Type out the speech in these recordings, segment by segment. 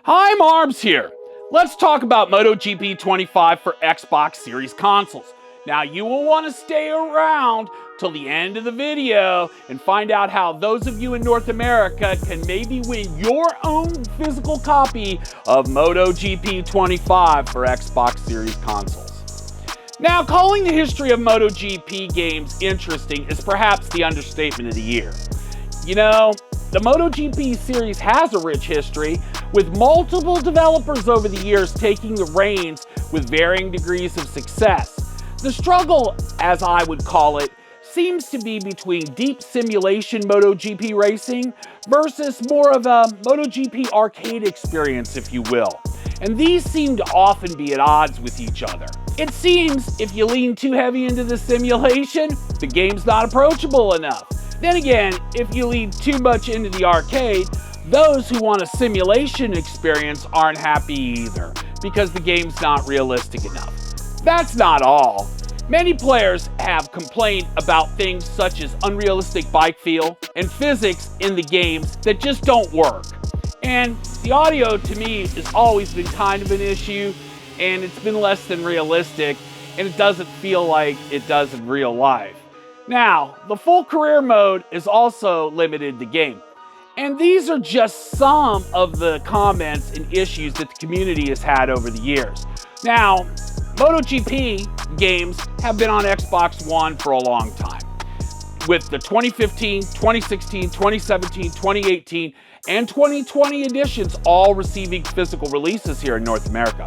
Hi, Marbs here. Let's talk about MotoGP 25 for Xbox Series consoles. Now, you will want to stay around till the end of the video and find out how those of you in North America can maybe win your own physical copy of MotoGP 25 for Xbox Series consoles. Now, calling the history of MotoGP games interesting is perhaps the understatement of the year. You know, the MotoGP series has a rich history, with multiple developers over the years taking the reins with varying degrees of success. The struggle, as I would call it, seems to be between deep simulation MotoGP racing versus more of a MotoGP arcade experience, if you will. And these seem to often be at odds with each other. It seems if you lean too heavy into the simulation, the game's not approachable enough. Then again, if you lean too much into the arcade, those who want a simulation experience aren't happy either, because the game's not realistic enough. That's not all. Many players have complained about things such as unrealistic bike feel and physics in the games that just don't work. And the audio to me has always been kind of an issue, and it's been less than realistic, and it doesn't feel like it does in real life. Now, the full career mode is also limited the game. And these are just some of the comments and issues that the community has had over the years. Now, MotoGP games have been on Xbox One for a long time, with the 2015, 2016, 2017, 2018, and 2020 editions all receiving physical releases here in North America.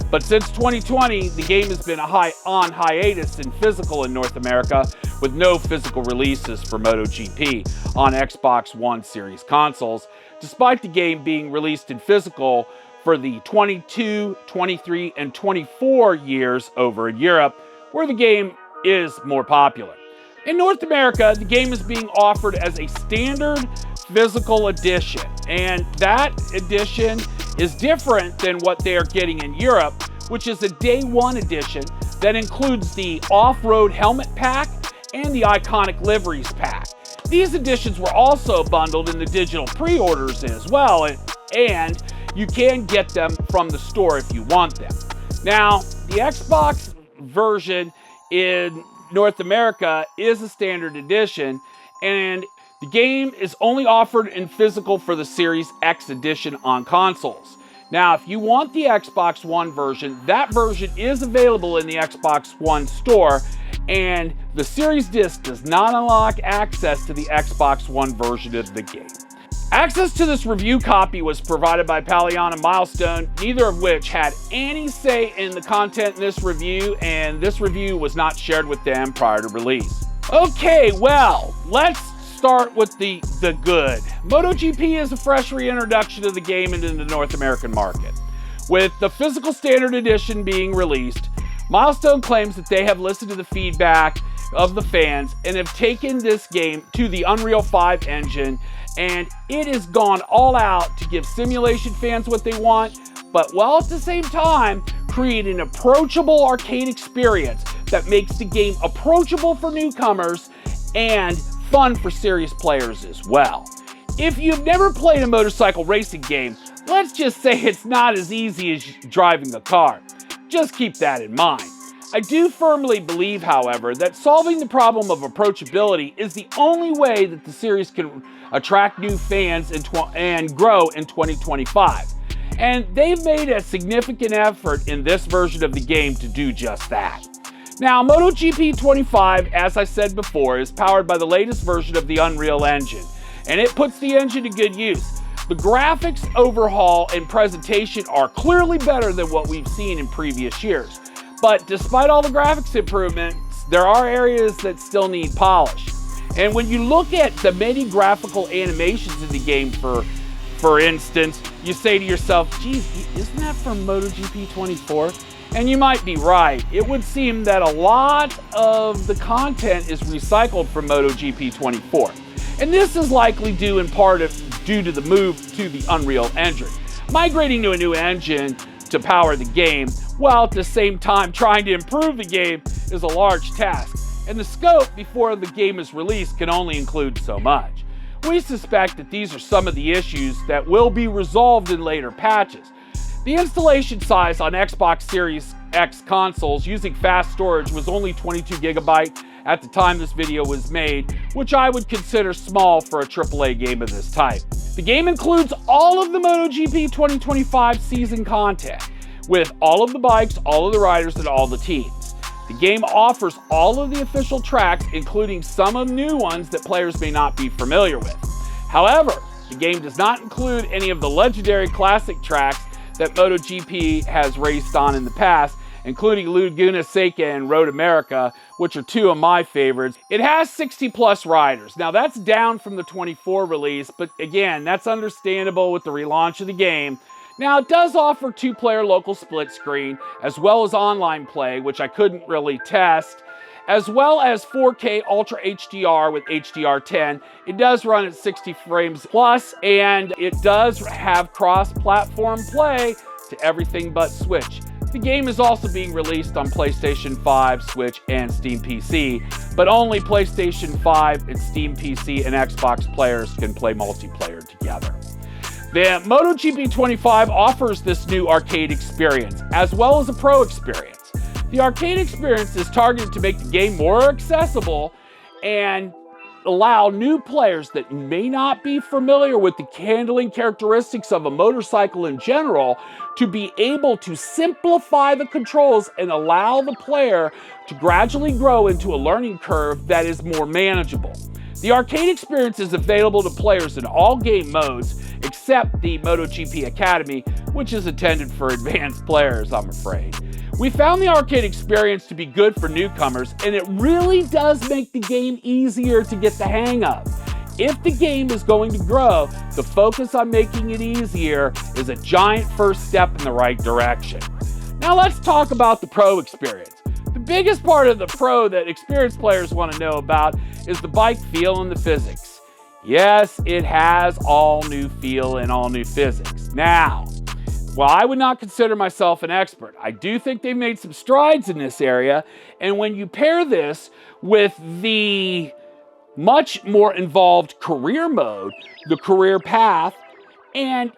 But since 2020, the game has been on hiatus in physical in North America, with no physical releases for MotoGP on Xbox One series consoles, despite the game being released in physical for the 22, 23, and 24 years over in Europe, where the game is more popular. In North America, the game is being offered as a standard physical edition, and that edition is different than what they are getting in Europe, which is a day one edition that includes the off-road helmet pack and the iconic liveries pack. These editions were also bundled in the digital pre-orders as well, and you can get them from the store if you want them. Now, the Xbox version in North America is a standard edition, and the game is only offered in physical for the Series X edition on consoles. Now, if you want the Xbox One version, that version is available in the Xbox One store, and the Series Disc does not unlock access to the Xbox One version of the game. Access to this review copy was provided by Plaion and Milestone, neither of which had any say in the content in this review, and this review was not shared with them prior to release. Okay, well, let's start with the good. MotoGP is a fresh reintroduction of the game into the North American market. With the physical standard edition being released, Milestone claims that they have listened to the feedback of the fans and have taken this game to the Unreal 5 engine, and it has gone all out to give simulation fans what they want, but while at the same time create an approachable arcade experience that makes the game approachable for newcomers and fun for serious players as well. If you've never played a motorcycle racing game, let's just say it's not as easy as driving a car. Just keep that in mind. I do firmly believe, however, that solving the problem of approachability is the only way that the series can attract new fans and grow in 2025. And they've made a significant effort in this version of the game to do just that. Now, MotoGP 25, as I said before, is powered by the latest version of the Unreal Engine, and it puts the engine to good use. The graphics overhaul and presentation are clearly better than what we've seen in previous years. But despite all the graphics improvements, there are areas that still need polish. And when you look at the many graphical animations in the game, for instance, you say to yourself, geez, isn't that from MotoGP 24? And you might be right. It would seem that a lot of the content is recycled from MotoGP 24. And this is likely due in part due to the move to the Unreal Engine. Migrating to a new engine to power the game, while at the same time trying to improve the game, is a large task. And the scope before the game is released can only include so much. We suspect that these are some of the issues that will be resolved in later patches. The installation size on Xbox Series X consoles using fast storage was only 22 gigabyte at the time this video was made, which I would consider small for a AAA game of this type. The game includes all of the MotoGP 2025 season content, with all of the bikes, all of the riders, and all the teams. The game offers all of the official tracks, including some of the new ones that players may not be familiar with. However, the game does not include any of the legendary classic tracks that MotoGP has raced on in the past, including Laguna Seca and Road America, which are two of my favorites. It has 60 plus riders. Now that's down from the 24 release, but again, that's understandable with the relaunch of the game. Now it does offer 2-player local split screen, as well as online play, which I couldn't really test, as well as 4K Ultra HDR with HDR10. It does run at 60 frames plus, and it does have cross-platform play to everything but Switch. The game is also being released on PlayStation 5, Switch, and Steam PC, but only PlayStation 5 and Steam PC and Xbox players can play multiplayer together. The MotoGP 25 offers this new arcade experience, as well as a pro experience. The arcade experience is targeted to make the game more accessible and allow new players that may not be familiar with the handling characteristics of a motorcycle in general to be able to simplify the controls and allow the player to gradually grow into a learning curve that is more manageable. The arcade experience is available to players in all game modes except the MotoGP Academy, which is intended for advanced players, I'm afraid. We found the arcade experience to be good for newcomers, and it really does make the game easier to get the hang of. If the game is going to grow, the focus on making it easier is a giant first step in the right direction. Now let's talk about the pro experience. The biggest part of the pro that experienced players want to know about is the bike feel and the physics. Yes, it has all new feel and all new physics. Now, while I would not consider myself an expert, I do think they've made some strides in this area, and when you pair this with the much more involved career mode, the career path, and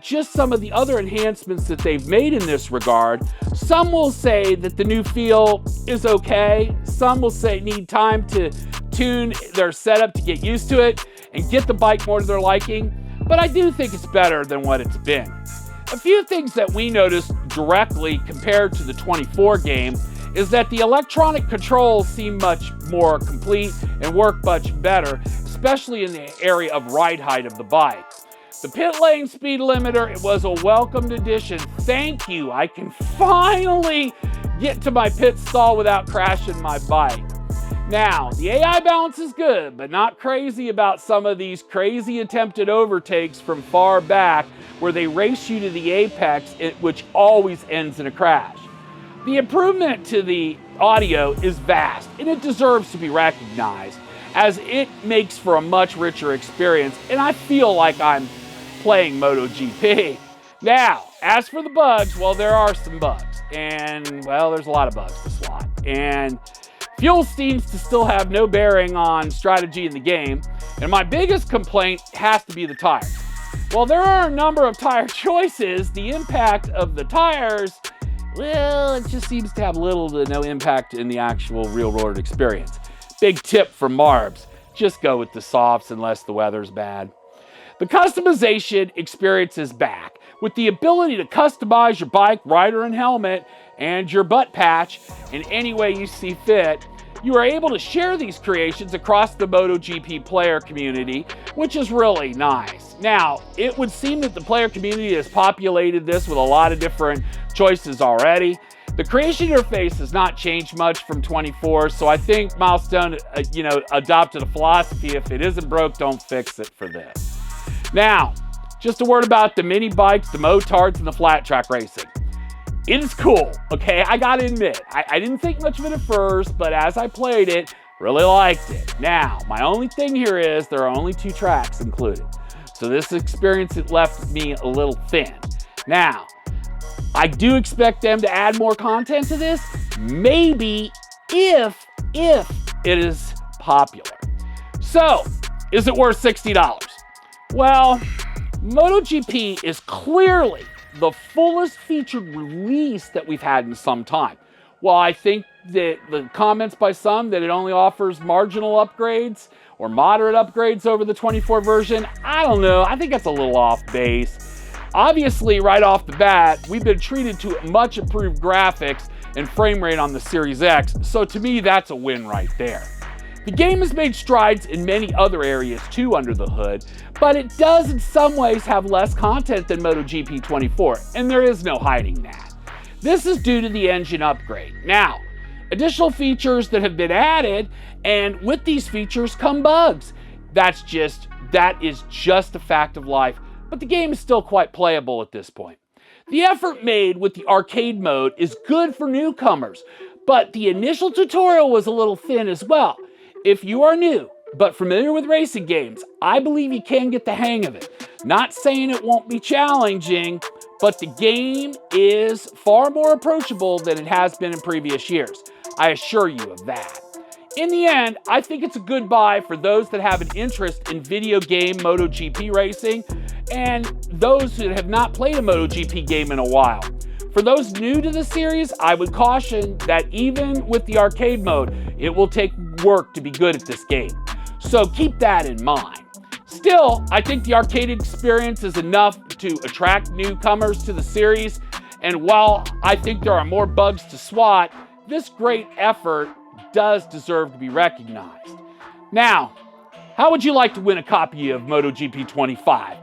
just some of the other enhancements that they've made in this regard, some will say that the new feel is okay. Some will say need time to tune their setup to get used to it and get the bike more to their liking, but I do think it's better than what it's been. A few things that we noticed directly compared to the 24 game is that the electronic controls seem much more complete and work much better, especially in the area of ride height of the bike. The pit lane speed limiter, it was a welcomed addition. Thank you. I can finally get to my pit stall without crashing my bike. Now, the AI balance is good, but not crazy about some of these crazy attempted overtakes from far back where they race you to the apex, which always ends in a crash. The improvement to the audio is vast, and it deserves to be recognized, as it makes for a much richer experience, and I feel like I'm playing MotoGP. Now, as for the bugs, well, there are some bugs, and, well, there's a lot of bugs to slot, and fuel seems to still have no bearing on strategy in the game, and my biggest complaint has to be the tires. While there are a number of tire choices, the impact of the tires, well, it just seems to have little to no impact in the actual real-world experience. Big tip from Marbs, just go with the softs unless the weather's bad. The customization experience is back, with the ability to customize your bike, rider, and helmet, and your butt patch in any way you see fit. You are able to share these creations across the MotoGP player community, which is really nice. Now, it would seem that the player community has populated this with a lot of different choices already. The creation interface has not changed much from 24, so I think Milestone, adopted a philosophy: if it isn't broke, don't fix it for this. Now, just a word about the mini bikes, the motards, and the flat track racing. It is cool, okay? I gotta admit, I didn't think much of it at first, but as I played it, really liked it. Now, my only thing here is there are only 2 tracks included. So this experience, it left me a little thin. Now, I do expect them to add more content to this, maybe if it is popular. So, Is it worth $60? Well, MotoGP is clearly the fullest featured release that we've had in some time. While I think that the comments by some that it only offers marginal upgrades or moderate upgrades over the 24 version, I don't know. I think that's a little off base. Obviously, right off the bat, we've been treated to much improved graphics and frame rate on the Series X, so to me, that's a win right there. The game has made strides in many other areas too under the hood, but it does in some ways have less content than MotoGP 24, and there is no hiding that. This is due to the engine upgrade. Now, additional features that have been added, and with these features come bugs. That is just a fact of life, but the game is still quite playable at this point. The effort made with the arcade mode is good for newcomers, but the initial tutorial was a little thin as well. If you are new, but familiar with racing games, I believe you can get the hang of it. Not saying it won't be challenging, but the game is far more approachable than it has been in previous years. I assure you of that. In the end, I think it's a good buy for those that have an interest in video game MotoGP racing and those who have not played a MotoGP game in a while. For those new to the series, I would caution that even with the arcade mode, it will take work to be good at this game. So keep that in mind. Still, I think the arcade experience is enough to attract newcomers to the series, and while I think there are more bugs to swat, this great effort does deserve to be recognized. Now, how would you like to win a copy of MotoGP 25?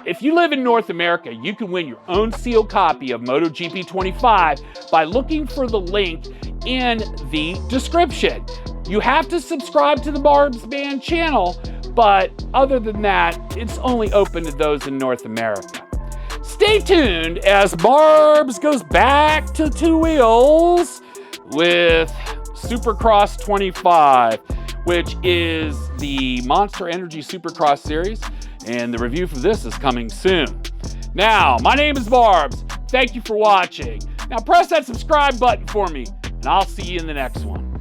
If you live in North America, you can win your own sealed copy of MotoGP 25 by looking for the link in the description. You have to subscribe to the Barb's Band channel, but other than that, it's only open to those in North America. Stay tuned as Barb's goes back to two wheels with Supercross 25, which is the Monster Energy Supercross series, and the review for this is coming soon. Now, my name is Barb's. Thank you for watching. Now press that subscribe button for me, and I'll see you in the next one.